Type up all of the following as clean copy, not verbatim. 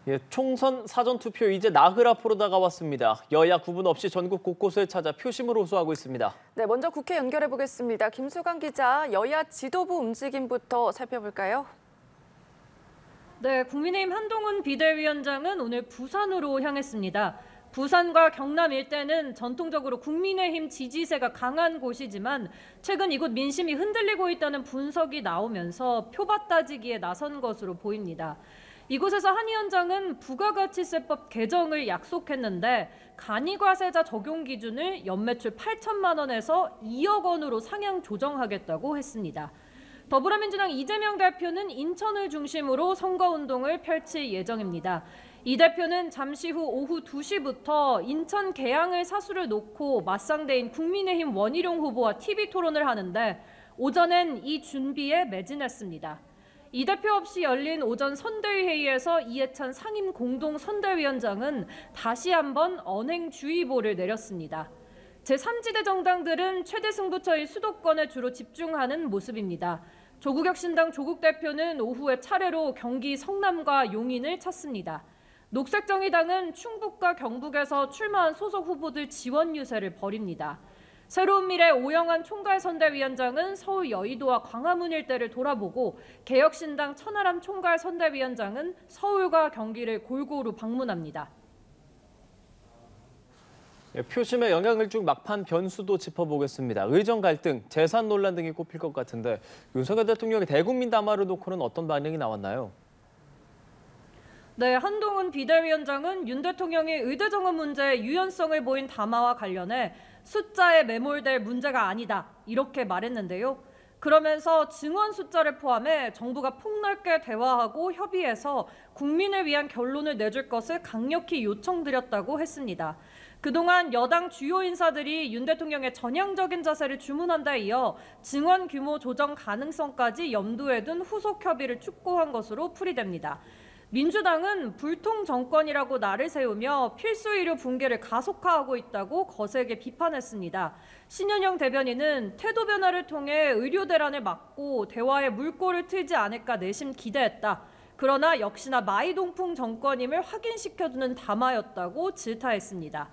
예, 총선 사전투표 이제 나흘 앞으로 다가왔습니다. 여야 구분 없이 전국 곳곳을 찾아 표심을 호소하고 있습니다. 네, 먼저 국회 연결해 보겠습니다. 김수강 기자, 여야 지도부 움직임부터 살펴볼까요? 네, 국민의힘 한동훈 비대위원장은 오늘 부산으로 향했습니다. 부산과 경남 일대는 전통적으로 국민의힘 지지세가 강한 곳이지만 최근 이곳 민심이 흔들리고 있다는 분석이 나오면서 표밭 따지기에 나선 것으로 보입니다. 이곳에서 한 위원장은 부가가치세법 개정을 약속했는데 간이과세자 적용 기준을 연매출 8천만 원에서 2억 원으로 상향 조정하겠다고 했습니다. 더불어민주당 이재명 대표는 인천을 중심으로 선거운동을 펼칠 예정입니다. 이 대표는 잠시 후 오후 2시부터 인천 계양을 사수를 놓고 맞상대인 국민의힘 원희룡 후보와 TV토론을 하는데 오전엔 이 준비에 매진했습니다. 이 대표 없이 열린 오전 선대위 회의에서 이해찬 상임 공동선대위원장은 다시 한번 언행주의보를 내렸습니다. 제3지대 정당들은 최대 승부처인 수도권에 주로 집중하는 모습입니다. 조국혁신당 조국 대표는 오후에 차례로 경기 성남과 용인을 찾습니다. 녹색정의당은 충북과 경북에서 출마한 소속 후보들 지원 유세를 벌입니다. 새로운 미래 오영환 총괄선대위원장은 서울 여의도와 광화문 일대를 돌아보고 개혁신당 천하람 총괄선대위원장은 서울과 경기를 골고루 방문합니다. 표심에 영향을 줄 막판 변수도 짚어보겠습니다. 의정 갈등, 재산 논란 등이 꼽힐 것 같은데 윤석열 대통령의 대국민 담화를 놓고는 어떤 반응이 나왔나요? 네, 한동훈 비대위원장은 윤 대통령이 의대 정원 문제의 유연성을 보인 담화와 관련해 숫자에 매몰될 문제가 아니다 이렇게 말했는데요. 그러면서 증언 숫자를 포함해 정부가 폭넓게 대화하고 협의해서 국민을 위한 결론을 내줄 것을 강력히 요청드렸다고 했습니다. 그동안 여당 주요 인사들이 윤 대통령의 전향적인 자세를 주문한 데 이어 증언 규모 조정 가능성까지 염두에 둔 후속 협의를 촉구한 것으로 풀이됩니다. 민주당은 불통 정권이라고 날을 세우며 필수 의료 붕괴를 가속화하고 있다고 거세게 비판했습니다. 신현영 대변인은 태도 변화를 통해 의료 대란을 막고 대화의 물꼬를 트지 않을까 내심 기대했다. 그러나 역시나 마이동풍 정권임을 확인시켜주는 담화였다고 질타했습니다.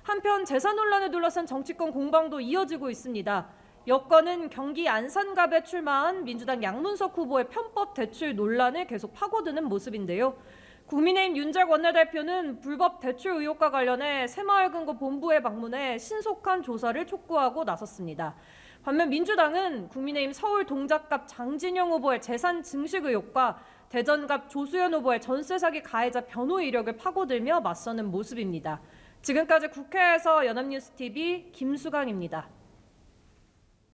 한편 재산 논란을 둘러싼 정치권 공방도 이어지고 있습니다. 여권은 경기 안산갑에 출마한 민주당 양문석 후보의 편법 대출 논란을 계속 파고드는 모습인데요. 국민의힘 윤재욱 원내대표는 불법 대출 의혹과 관련해 새마을금고 본부에 방문해 신속한 조사를 촉구하고 나섰습니다. 반면 민주당은 국민의힘 서울 동작갑 장진영 후보의 재산 증식 의혹과 대전갑 조수현 후보의 전세 사기 가해자 변호 이력을 파고들며 맞서는 모습입니다. 지금까지 국회에서 연합뉴스TV 김수강입니다.